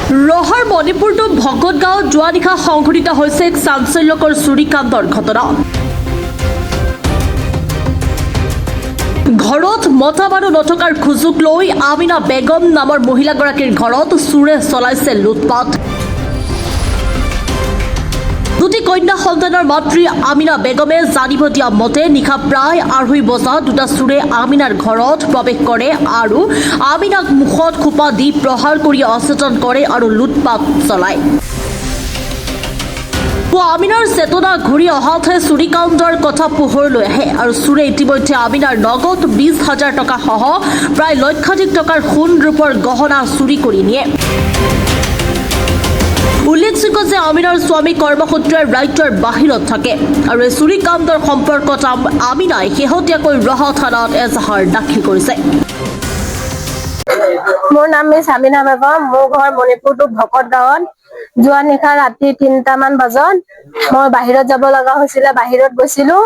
ৰহাৰ মণিপুৰটোৰ ভকত গাঁৱত যোৱা নিশা সংঘটিত হৈছে এক চাঞ্চল্যকৰ চুৰিকাণ্ডৰ ঘটনা। ঘৰত মতা মানুহ নথকাৰ সুযোগ লৈ আমিনা বেগম নামৰ মহিলাগৰাকীৰ ঘৰত চোৰে চলাইছে লুটপাট। দুটি কন্যা সন্তানৰ মাতৃ আমিনা বেগমে জানিব দিয়া মতে নিশা প্ৰায় 2:30 বজাত দুটা চোৰে আমিনাৰ ঘৰত প্ৰৱেশ কৰে আৰু আমিনাক মুখত খোপা দি প্ৰহাৰ কৰি অচেতন কৰে আৰু লুটপাট চলায়। আমিনাৰ চেতনা ঘূৰি অহাতে চুৰিকাণ্ডৰ কথা পোহৰলৈ আহে আৰু চোৰে ইতিমধ্যে আমিনাৰ নগদ 20,000 টকা সহ প্ৰায় লক্ষাধিক টকাৰ সোণ ৰূপৰ গহনা চুৰি কৰি নিয়ে। উল্লেখযোগ্য যে আমিনাৰ স্বামী কৰ্মসূত্ৰে ৰাজ্যৰ বাহিৰত থাকে আৰু এই চুৰিকাণ্ডৰ সম্পৰ্কত আমিনাই শেহতীয়াকৈ ৰহা থানাত এজাহাৰ দাখিল কৰিছে। মোৰ নাম মিছ আমিনা বেগম। মোৰ ঘৰ মণিপুৰটোৰ ভকত গাঁৱত। যোৱা নিশা ৰাতি 3টামান বজাত মই বাহিৰত যাব লগা হৈছিলে। বাহিৰত গৈছিলো,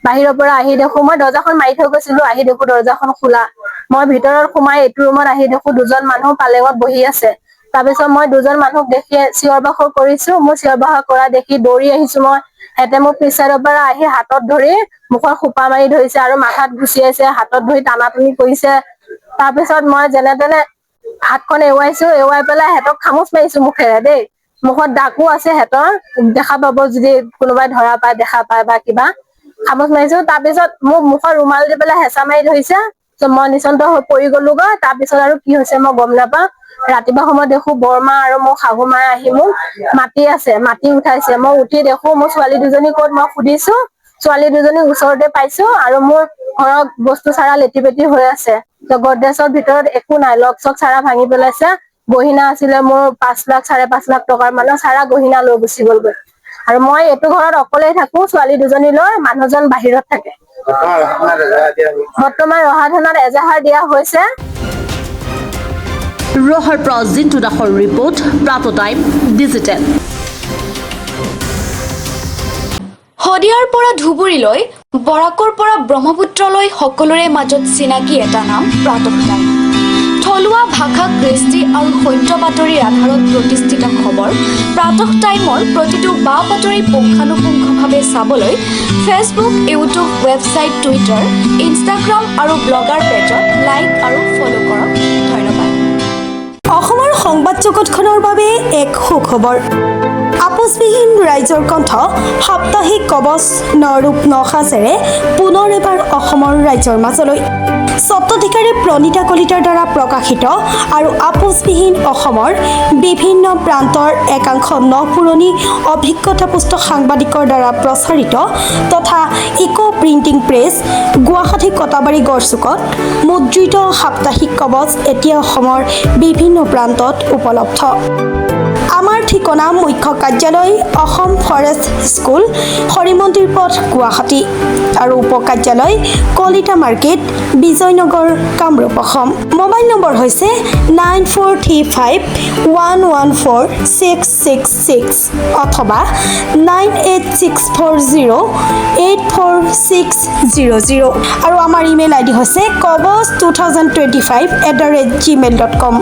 বাহিৰৰ পৰা আহি দেখো মই দৰ্জাখন মাৰি থৈ গৈছিলো, আহি দেখো দৰ্জাখন খোলা। মই ভিতৰত সোমাই এইটো ৰুমত আহি দেখো দুজন মানুহ পালেঙত বহি আছে। তাৰপিছত মই দুজন মানুহক দেখি চিঞৰ বাখৰ কৰিছো। মোৰ চিঞৰ বাখৰ কৰা দেখি দৌৰি আহিছো মই। হেঁতে মোৰ পিছ চাইডৰ পৰা আহি হাতত ধৰি মুখৰ খোপা মাৰি ধৰিছে আৰু মাথাত গুচিয়াইছে, হাতত ধৰি টানাটনি কৰিছে। তাৰপিছত মই যেনে তেনে হাতখন এৰুৱাইছো, এৰুৱাই পেলাই হেঁতক খামুচ মাৰিছো মুখেৰে দেই। মুখত দাগো আছে হেঁতৰ, দেখা পাব যদি কোনোবাই ধৰা পায়, দেখা পায় বা কিবা। খামুচ মাৰিছো। তাৰপিছত মোক মুখৰ ৰুমাল দি পেলাই হেঁচা মাৰি ধৰিছে। মই নিচন্ত হৈ পৰি গলোগৈ। তাৰপিছত আৰু কি হৈছে মই গম নাপাওঁ। ৰাতিপুৱা সময়ত দেখো বৰমা আৰু মোৰ শাহু মায়ে আহি মোক মাতি আছে, মাতি উঠাইছে। মই উঠি দেখো মোৰ ছোৱালী দুজনী ক'ত মই সুধিছো, ছোৱালী দুজনী ওচৰতে পাইছো আৰু মোৰ ঘৰৰ বস্তু চাৰা লেটি পেটি হৈ আছে। গডৰেজৰ ভিতৰত একো নাই, লক চক চাৰা ভাঙি পেলাইছে। গহিনা আছিলে মোৰ 5 লাখ 5.5 লাখ টকাৰ মানৰ চাৰা গহিনা লৈ গুচি গ'লগৈ। আৰু মই এইটো ঘৰত অকলেই থাকো, ছোৱালী দুজনী লৈ, মানুহজন বাহিৰত থাকে। বৰ্তমান ৰহা থানাত এজাহাৰ দিয়া হৈছে। ৰহাৰ পৰা জিন্তু দাসৰ ৰিপৰ্ট, প্ৰাতঃ টাইম ডিজিটেল। শদিয়াৰ পৰা ধুবুৰীলৈ, বৰাকৰ পৰা ব্ৰহ্মপুত্ৰলৈ সকলোৰে মাজত চিনাকি এটা নাম প্ৰাতঃ টাইম। থলুৱা ভাষা, কৃষ্টি আৰু সত্য বাতৰিৰ আধাৰত প্ৰতিষ্ঠিত খবৰ প্ৰাতঃ টাইমৰ প্ৰতিটো বা বাতৰি পুংখানুপুংখভাৱে চাবলৈ Facebook, YouTube, website, Twitter, Instagram আৰু ব্লগাৰ পেজত লাইক আৰু ফ'ল' কৰক। ধন্যবাদ। অসমৰ সংবাদ জগতখনৰ বাবে এক সুখবৰ। আপোচবিহীন ৰাইজৰ কণ্ঠ সাপ্তাহিক কবচ নৰূপ নসাজেৰে পুনৰ এবাৰ অসমৰ ৰাইজৰ মাজলৈ। স্বত্বাধিকাৰী প্ৰণীতা কলিতাৰ দ্বাৰা প্ৰকাশিত আৰু আপোচবিহীন অসমৰ বিভিন্ন প্ৰান্তৰ একাংশ নপুৰণি অভিজ্ঞতাপুষ্ট সাংবাদিকৰ দ্বাৰা প্ৰচাৰিত তথা eco printing press, Guwahati Katabari গড়চুকত মুদ্ৰিত সাপ্তাহিক কবচ এতিয়া অসমৰ বিভিন্ন প্ৰান্তত উপলব্ধ। আমাৰ ঠিকনা মুখ্য কাৰ্যালয় অসম ফৰেষ্ট স্কুল, হৰিমন্দিৰ পথ, গুৱাহাটী আৰু উপ কাৰ্যালয় Kalita market, Bijaynagar, Kamrup, Assam. Mobile number হৈছে 9435114666 অথবা 9864084600 আৰু আমাৰ ইমেইল আইডি হৈছে kobos2025@gmail.com।